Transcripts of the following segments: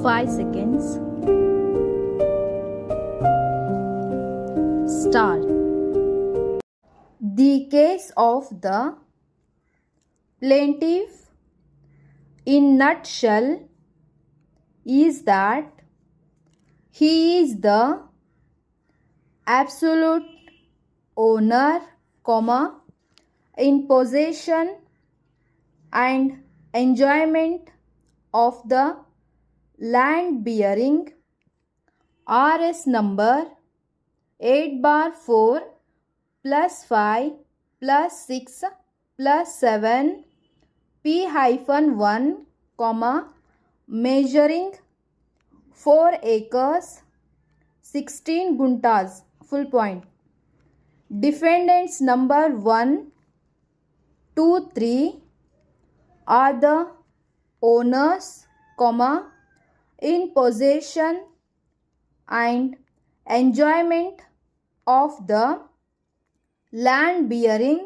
5 seconds. Start. The case of the plaintiff in nutshell is that he is the absolute owner, in possession and enjoyment of the land bearing RS number 8/4 plus 5 plus 6 plus 7 P-1, measuring 4 acres 16 guntas, full point. Defendants number 1, 2, 3 are the owners, in possession and enjoyment of the land bearing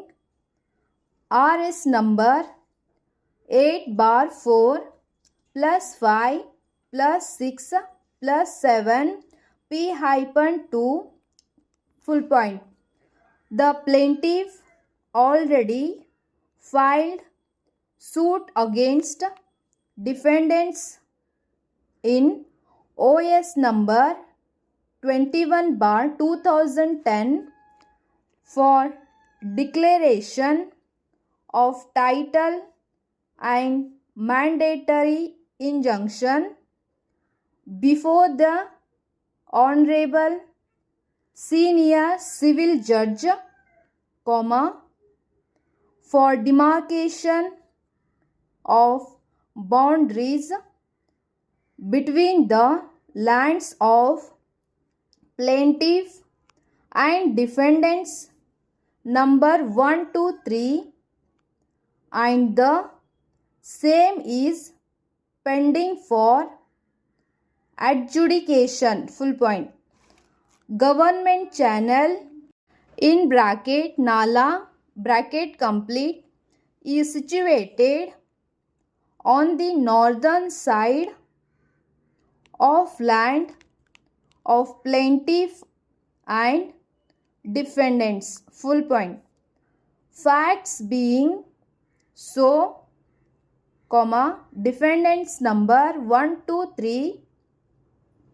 RS number 8/4 plus 5 plus 6 plus 7 P-2, full point. The plaintiff already filed suit against defendants in OS number 21/2010 for declaration of title and mandatory injunction before the Honorable Senior Civil Judge, for demarcation of boundaries between the lands of plaintiff and defendants number 1, 2, 3, and the same is pending for adjudication, full point. Government channel in bracket Nala bracket complete is situated on the northern side of land of plaintiff and defendants, full point. Facts being so, defendants number 1, 2, 3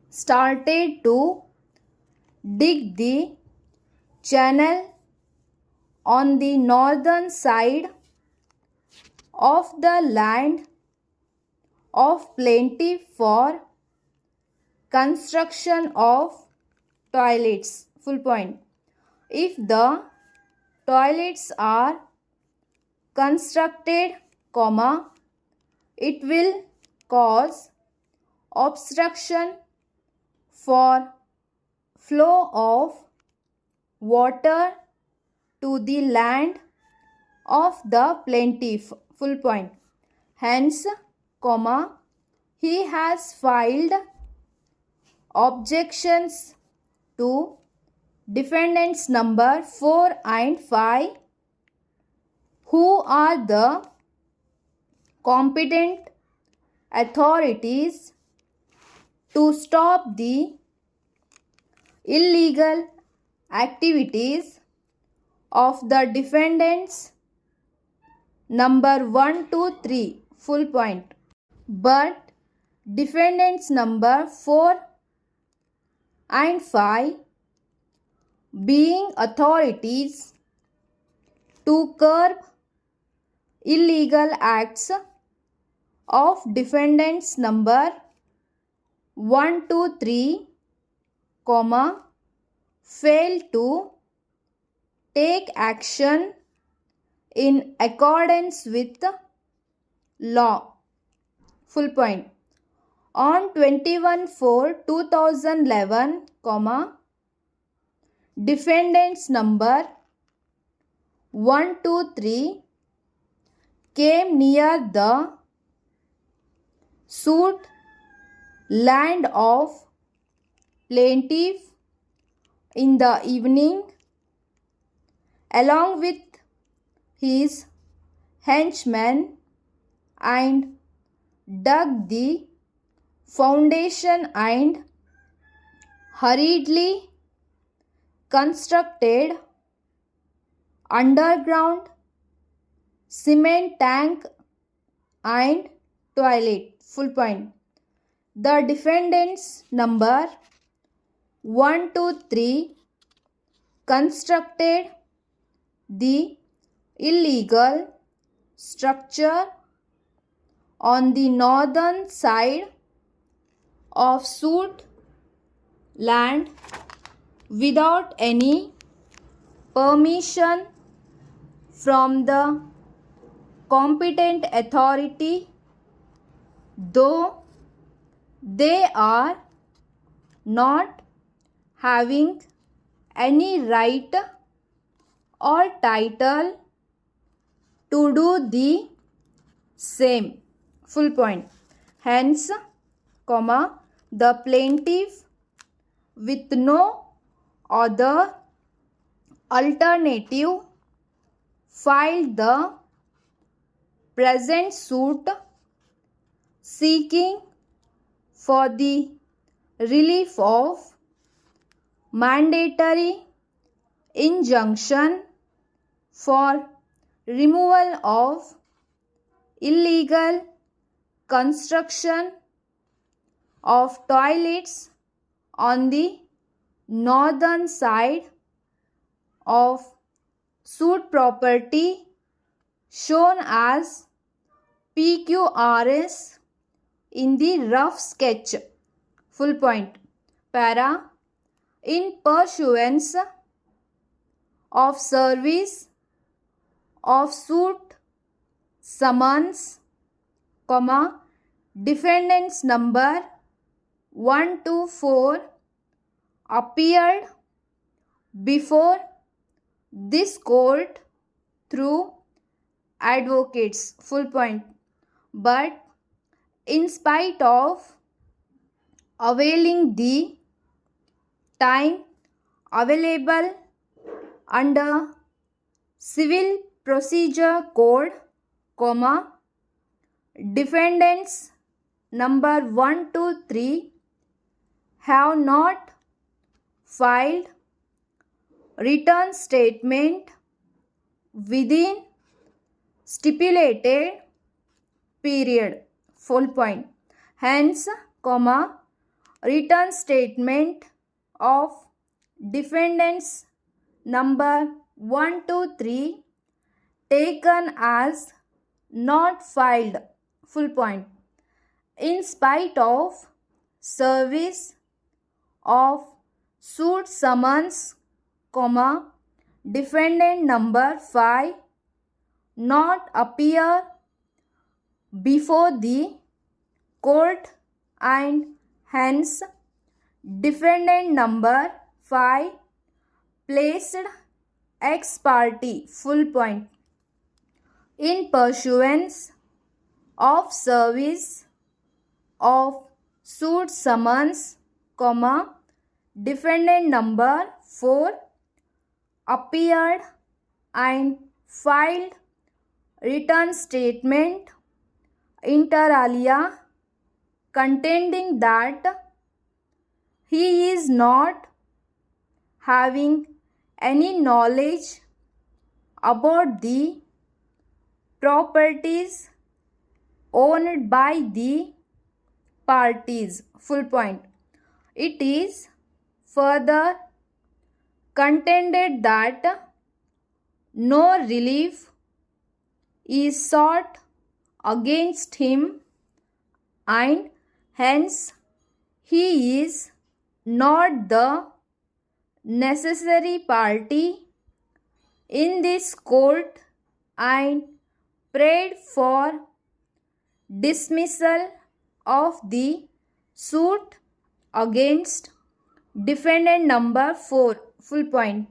started to dig the channel on the northern side of the land of plaintiff for construction of toilets, full point. If the toilets are constructed, it will cause obstruction for flow of water to the land of the plaintiff, full point. Hence, he has filed objections to defendants number 4 and 5, who are the competent authorities to stop the illegal activities of the defendants number 1, 2, 3, full point. But defendants number 4 and 5, being authorities to curb illegal acts of defendants number 1, 2, 3, fail to take action in accordance with law, full point. On 21/4/2011, defendants number 1, 2, 3 came near the suit land of plaintiff in the evening along with his henchmen and dug the foundation and hurriedly constructed underground cement tank and toilet. Full point. The defendants number 1, 2, 3 constructed the illegal structure on the northern side of suit land without any permission from the competent authority, though they are not having any right or title to do the same. Full point. Hence, comma, the plaintiff with no other alternative filed the present suit seeking for the relief of mandatory injunction for removal of illegal construction of toilets on the northern side of suit property shown as PQRS in the rough sketch. Full point. Para. In pursuance of service of suit summons, comma, defendants number 1 to 4 appeared before this court through advocates. Full point. But in spite of availing the time available under Civil Procedure Code, comma, defendants number 1, 2, 3 have not filed return statement within stipulated period. Full point. Hence, comma, return statement of defendants number 1, 2, 3 taken as not filed. Full point. In spite of service of suit summons, comma, defendant number 5 not appear before the court and hence defendant number 5 placed ex parte. Full point. In pursuance of service of suit summons, comma, defendant number 4 appeared and filed return statement inter alia contending that he is not having any knowledge about the properties owned by the parties. Full point. It is further contended that no relief is sought against him and hence he is not the necessary party in this court and prayed for dismissal of the suit against defendant number 4. Full point.